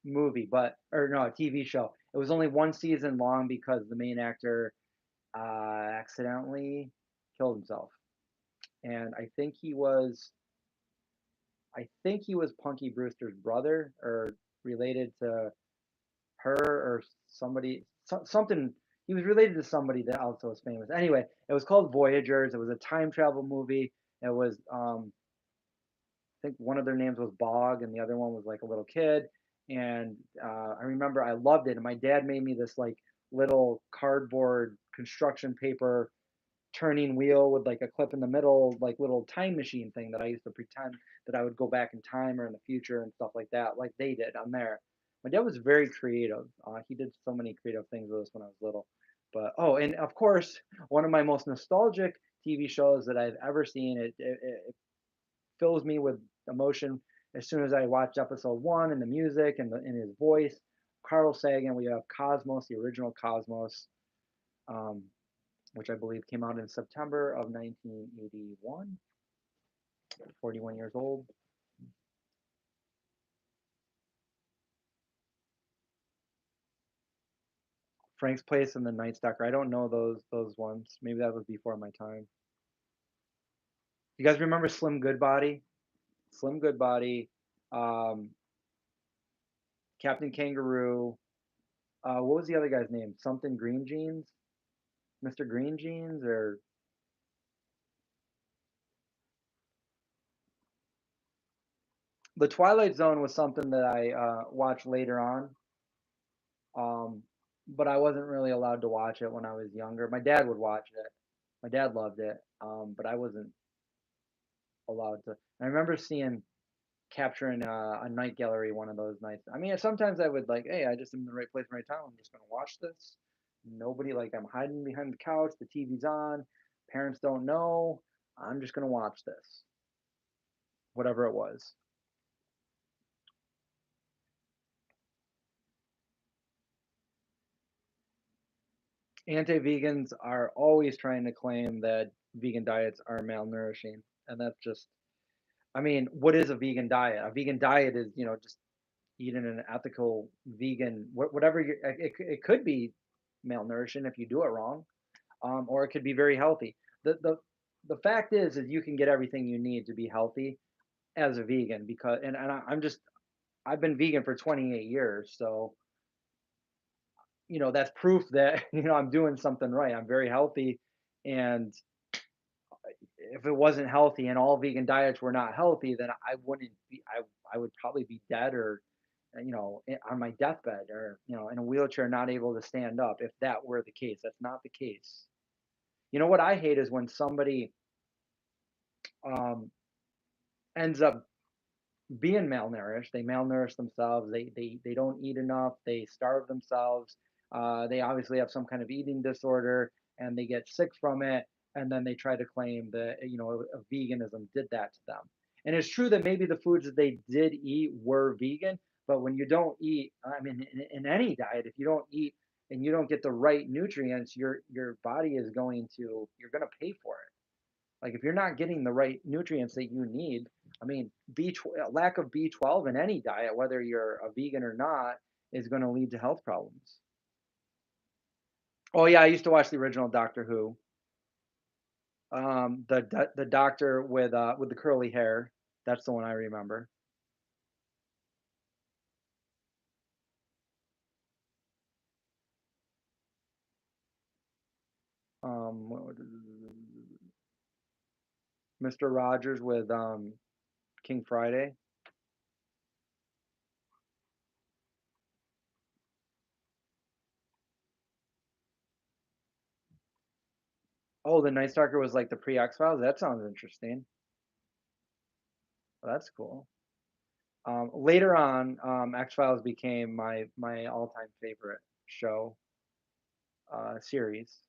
movie?" But or no, a TV show. It was only one season long because the main actor accidentally killed himself, and I think he was Punky Brewster's brother or related to her or something. He was related to somebody that also was famous. Anyway, it was called Voyagers. It was a time travel movie. It was I think one of their names was Bog, and the other one was like a little kid. And I remember I loved it. And my dad made me this like little cardboard construction paper turning wheel with like a clip in the middle, like little time machine thing that I used to pretend that I would go back in time or in the future and stuff like that, like they did on there. My dad was very creative. He did so many creative things with us when I was little. But oh, and of course, one of my most nostalgic TV shows that I've ever seen. It fills me with emotion as soon as I watch episode one and the music and his voice. Carl Sagan. We have Cosmos, the original Cosmos. Um, which I believe came out in September of 1981, 41 years old. Frank's Place and the Night Stalker. I don't know those ones. Maybe that was before my time. You guys remember Slim Goodbody? Slim Goodbody, um, Captain Kangaroo. What was the other guy's name? Something Green Jeans, Mr. Green Jeans, or The Twilight Zone was something that I watched later on. Um, but I wasn't really allowed to watch it when I was younger. My dad would watch it. My dad loved it, but I wasn't allowed to. I remember seeing capturing a night gallery one of those nights. I mean, sometimes I would like, hey, I just am in the right place, right time. I'm just gonna watch this. Nobody like I'm hiding behind the couch. The TV's on. Parents don't know. I'm just gonna watch this, whatever it was. Anti-vegans are always trying to claim that vegan diets are malnourishing, and that's just. I mean, what is a vegan diet? A vegan diet is, just eating an ethical vegan, whatever it could be malnourishing if you do it wrong, or it could be very healthy. The fact is you can get everything you need to be healthy as a vegan because I'm just I've been vegan for 28 years, so that's proof that I'm doing something right. I'm very healthy, and if it wasn't healthy and all vegan diets were not healthy, then I wouldn't be. I would probably be dead or on my deathbed or in a wheelchair, not able to stand up. If that were the case, that's not the case. You know what I hate is when somebody um, ends up being malnourished. They malnourish themselves. They don't eat enough. They starve themselves. They obviously have some kind of eating disorder, and they get sick from it. And then they try to claim that veganism did that to them. And it's true that maybe the foods that they did eat were vegan, but when you don't eat, I mean, in any diet, if you don't eat and you don't get the right nutrients, your body is going to you're going to pay for it. Like if you're not getting the right nutrients that you need, I mean, lack of B12 in any diet, whether you're a vegan or not, is going to lead to health problems. Oh yeah, I used to watch the original Doctor Who. The doctor with the curly hair. That's the one I remember. Mr. Rogers with King Friday. Oh, the Night Stalker was like the pre X Files. That sounds interesting. Well, that's cool. Later on, X Files became my all time favorite show series.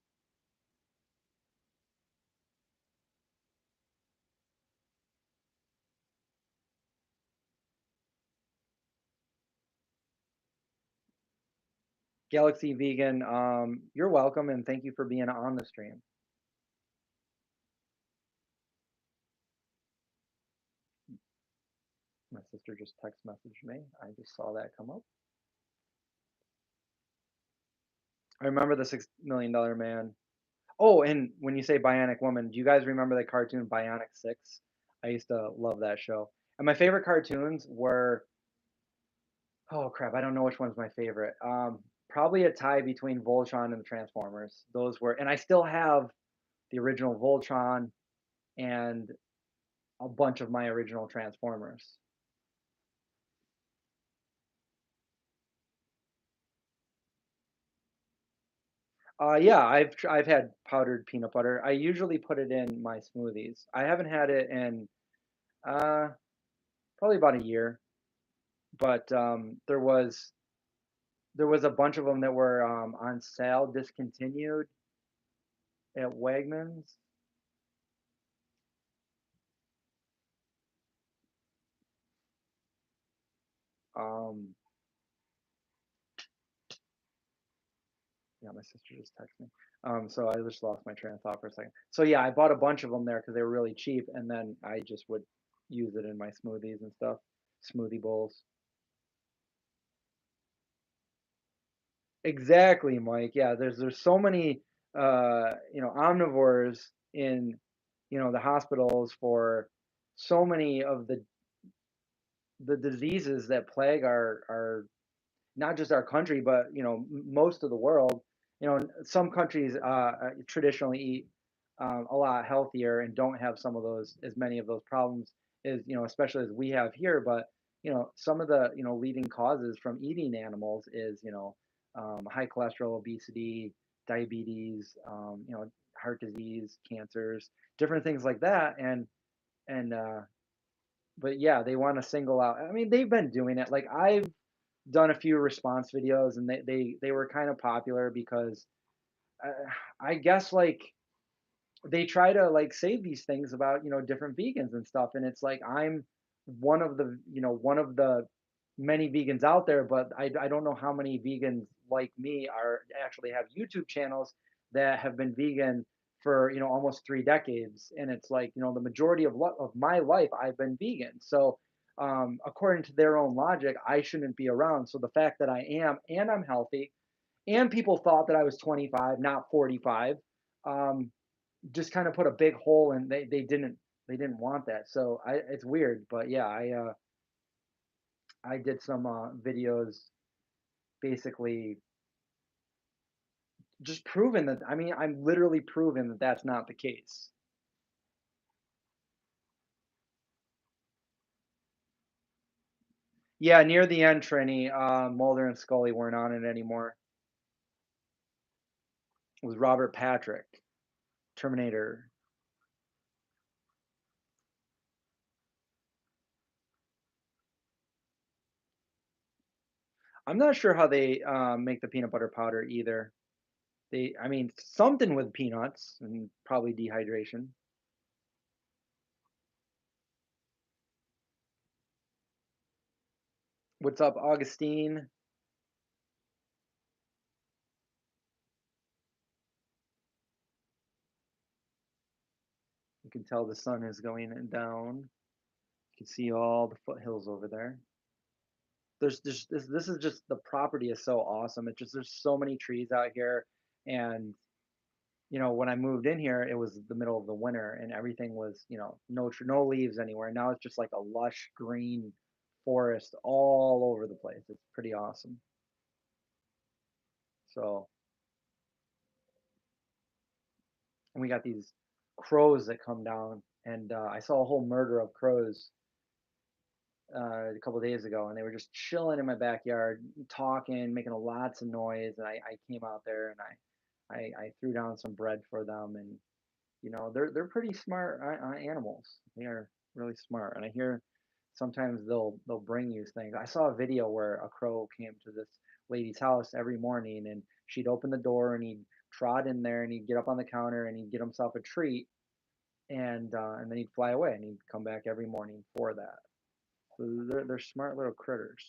Galaxy Vegan, you're welcome and thank you for being on the stream. My sister just text messaged me. I just saw that come up. I remember the $6 Million Man. Oh, and when you say Bionic Woman, do you guys remember the cartoon Bionic Six? I used to love that show. And my favorite cartoons were, oh crap, I don't know which one's my favorite. Probably a tie between Voltron and the Transformers. Those were, and I still have the original Voltron and a bunch of my original Transformers. Yeah, I've had powdered peanut butter. I usually put it in my smoothies. I haven't had it in uh, probably about a year, but there was a bunch of them that were on sale, discontinued at Wegmans. Um, yeah, my sister just texted me. So I just lost my train of thought for a second. So yeah, I bought a bunch of them there because they were really cheap, and then I just would use it in my smoothies and stuff, smoothie bowls. Exactly, Mike. Yeah, there's so many omnivores in the hospitals for so many of the diseases that plague our not just our country, but most of the world. Some countries traditionally eat a lot healthier and don't have some of those as many of those problems as especially as we have here. But some of the leading causes from eating animals is high cholesterol, obesity, diabetes, heart disease, cancers, different things like that. And but yeah, they want to single out. I mean, they've been doing it. Like I've done a few response videos, and they were kind of popular because uh, I guess like they try to like say these things about different vegans and stuff, and it's like I'm one of the many vegans out there, but I don't know how many vegans like me are actually have YouTube channels that have been vegan for almost 3 decades, and it's like the majority of my life I've been vegan. So according to their own logic, I shouldn't be around. So the fact that I am, and I'm healthy, and people thought that I was 25, not 45, um, just kind of put a big hole in. They didn't want that. So it's weird, but yeah, I did some videos basically just proving that. I mean, I'm literally proving that that's not the case. Yeah, near the end, Trini, Mulder and Scully weren't on it anymore. It was Robert Patrick, Terminator. I'm not sure how they make the peanut butter powder either. I mean, something with peanuts and probably dehydration. What's up, Augustine? You can tell the sun is going down. You can see all the foothills over there. There's just this is just the property is so awesome. It's just there's so many trees out here, and when I moved in here, it was the middle of the winter, and everything was no leaves anywhere. Now it's just like a lush green forest all over the place. It's pretty awesome. So, and we got these crows that come down, and I saw a whole murder of crows a couple days ago, and they were just chilling in my backyard, talking, making lots of noise. And I came out there and I threw down some bread for them, and they're pretty smart animals. They are really smart, and I hear sometimes they'll bring you things. I saw a video where a crow came to this lady's house every morning, and she'd open the door and he'd trot in there and he'd get up on the counter and he'd get himself a treat, and then he'd fly away and he'd come back every morning for that. So they're smart little critters.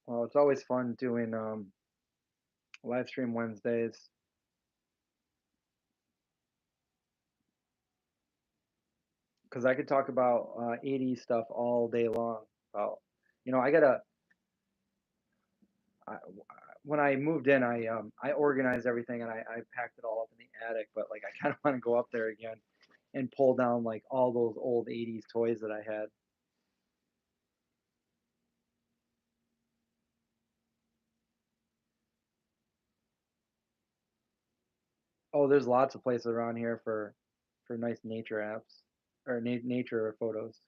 Well, it's always fun doing live stream Wednesdays because I could talk about 80s stuff all day long. About I gotta I, when I moved in, I organized everything and I packed it all up in the attic. But like I kind of want to go up there again and pull down like all those old 80s toys that I had. Oh, there's lots of places around here for nice nature apps or nature photos.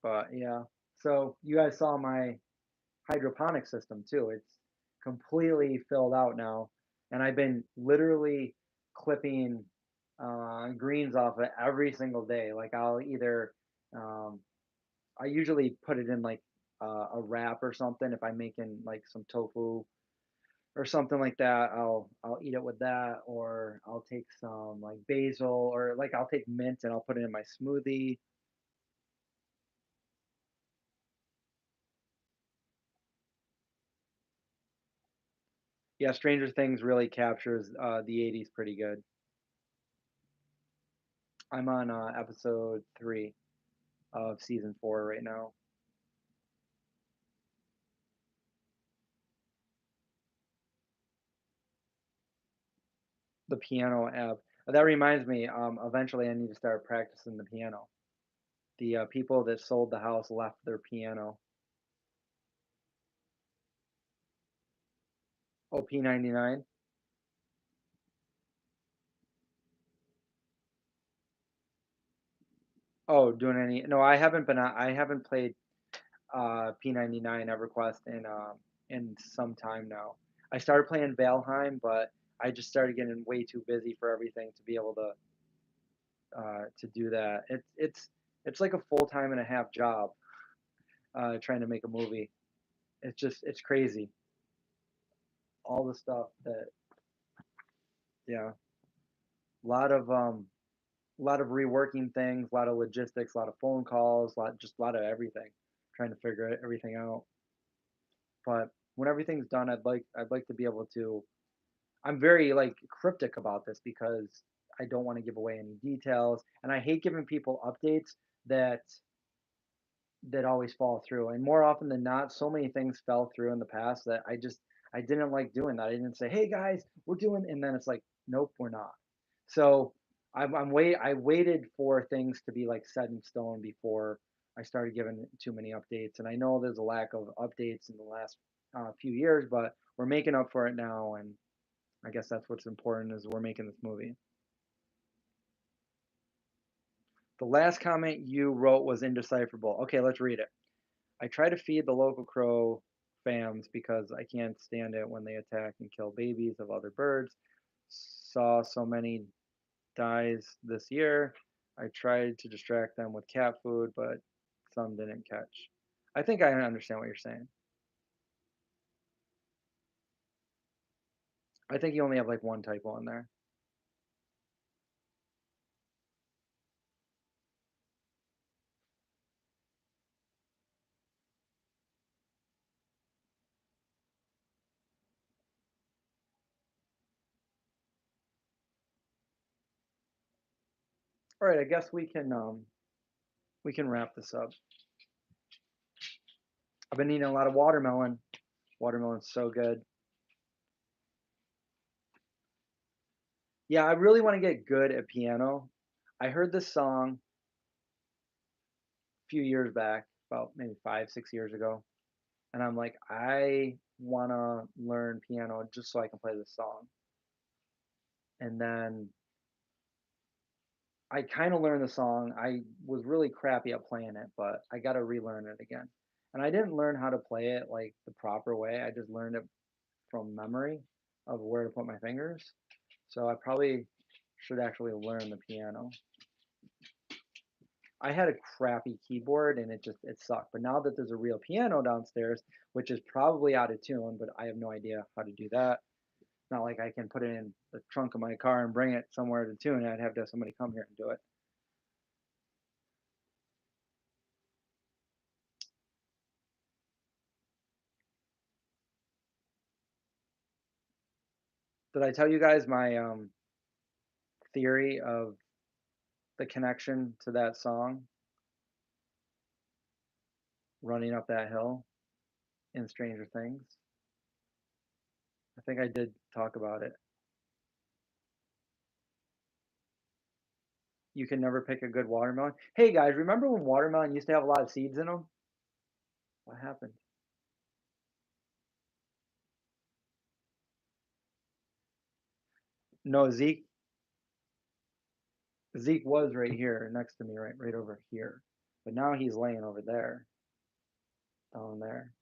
But yeah, so you guys saw my hydroponic system too. It's completely filled out now, and I've been literally clipping greens off it every single day. Like I'll either um, I usually put it in like a wrap or something if I'm making like some tofu or something like that. I'll eat it with that, or I'll take some like basil, or like I'll take mint and I'll put it in my smoothie. Yeah, Stranger Things really captures the '80s pretty good. I'm on episode 3 of season 4 right now. The piano app. That reminds me. Eventually, I need to start practicing the piano. The people that sold the house left their piano. OP99. Oh, doing any? No, I haven't been. I haven't played P99 EverQuest in some time now. I started playing Valheim, but I just started getting way too busy for everything to be able to do that. It's like a full time and a half job trying to make a movie. It's crazy. All the stuff that yeah, a lot of reworking things, a lot of logistics, a lot of phone calls, a lot of everything, trying to figure everything out. But when everything's done, I'd like to be able to. I'm very like cryptic about this because I don't want to give away any details, and I hate giving people updates that that always fall through. And more often than not, so many things fell through in the past that I didn't like doing that. I didn't say, "Hey guys, we're doing," and then it's like, "Nope, we're not." So I waited for things to be like set in stone before I started giving too many updates. And I know there's a lack of updates in the last few years, but we're making up for it now. And I guess that's what's important is we're making this movie. The last comment you wrote was indecipherable. Okay, let's read it. I try to feed the local crow fams because I can't stand it when they attack and kill babies of other birds. Saw so many dies this year. I tried to distract them with cat food, but some didn't catch. I think I understand what you're saying. I think you only have like one typo in there. All right, I guess we can wrap this up. I've been eating a lot of watermelon. Watermelon's so good. Yeah, I really want to get good at piano. I heard this song a few years back, about maybe 5, 6 years ago, and I'm like, I want to learn piano just so I can play this song. And then I kind of learned the song. I was really crappy at playing it, but I got to relearn it again. And I didn't learn how to play it like the proper way. I just learned it from memory of where to put my fingers. So I probably should actually learn the piano. I had a crappy keyboard and it sucked. But now that there's a real piano downstairs, which is probably out of tune, but I have no idea how to do that. It's not like I can put it in the trunk of my car and bring it somewhere to tune. I'd have to have somebody come here and do it. Did I tell you guys my theory of the connection to that song, Running Up That Hill in Stranger Things. I think I did talk about it. You can never pick a good watermelon. Hey guys, remember when watermelon used to have a lot of seeds in them? What happened? No, Zeke was right here next to me, right over here. But now he's laying over there, down there,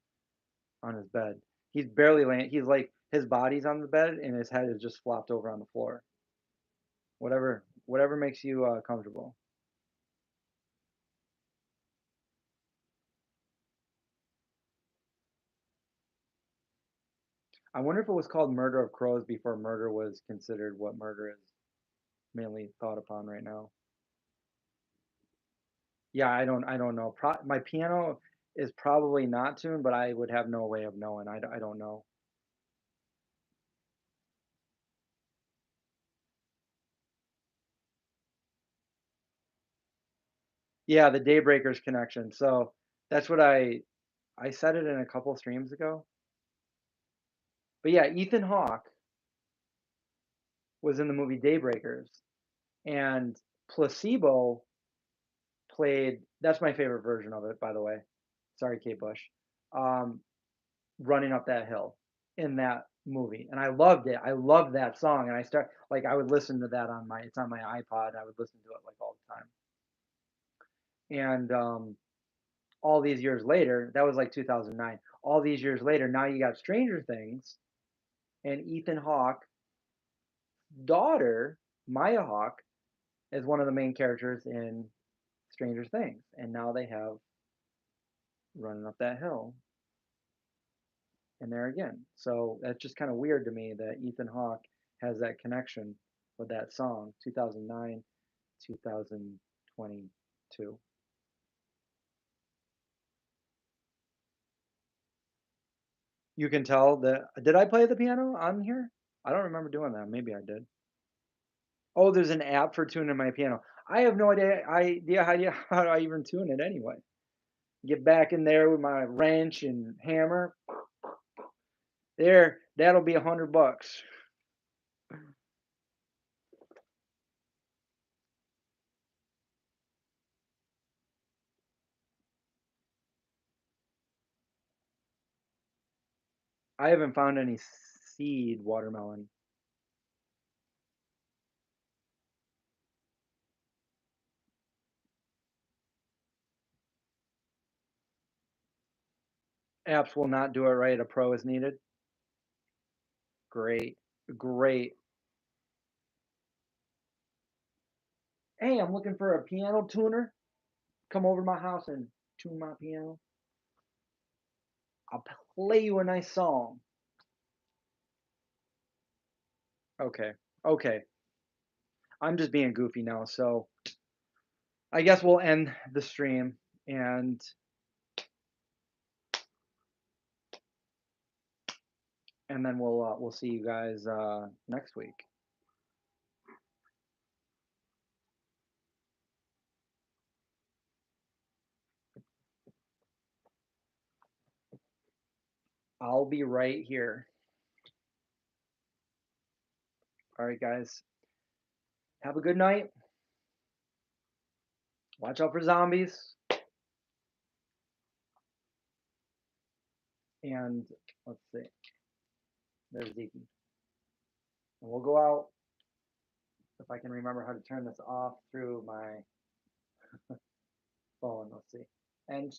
on his bed. He's barely laying. He's like his body's on the bed and his head is just flopped over on the floor. Whatever makes you comfortable. I wonder if it was called Murder of Crows before murder was considered what murder is mainly thought upon right now. Yeah, I don't know. My piano is probably not tuned, but I would have no way of knowing. I don't know. Yeah, the Daybreakers connection. So that's what I said it in a couple streams ago. But yeah, Ethan Hawke was in the movie Daybreakers, and Placebo played. That's my favorite version of it, by the way. Sorry, Kate Bush. Um, Running Up That Hill in that movie, and I loved it. I loved that song, and I would listen to that on my. It's on my iPod. I would listen to it like all the time. And all these years later, that was like 2009. All these years later, now you got Stranger Things, and Ethan Hawke daughter, Maya Hawke, is one of the main characters in Stranger Things, and now they have Running Up That Hill in there again. So that's just kind of weird to me that Ethan Hawke has that connection with that song, 2009, 2022. You can tell that. Did I play the piano on here? I don't remember doing that. Maybe I did. Oh, there's an app for tuning my piano. I have no idea how do I even tune it anyway. Get back in there with my wrench and hammer. There, that'll be $100. I haven't found any seed watermelon. Apps will not do it right. A pro is needed. Great, great. Hey, I'm looking for a piano tuner. Come over to my house and tune my piano. I'll play you a nice song. Okay, okay. I'm just being goofy now, so I guess we'll end the stream and then we'll see you guys next week. I'll be right here. All right, guys. Have a good night. Watch out for zombies. And let's see. There's Zeke. And we'll go out if I can remember how to turn this off through my phone. Let's see. And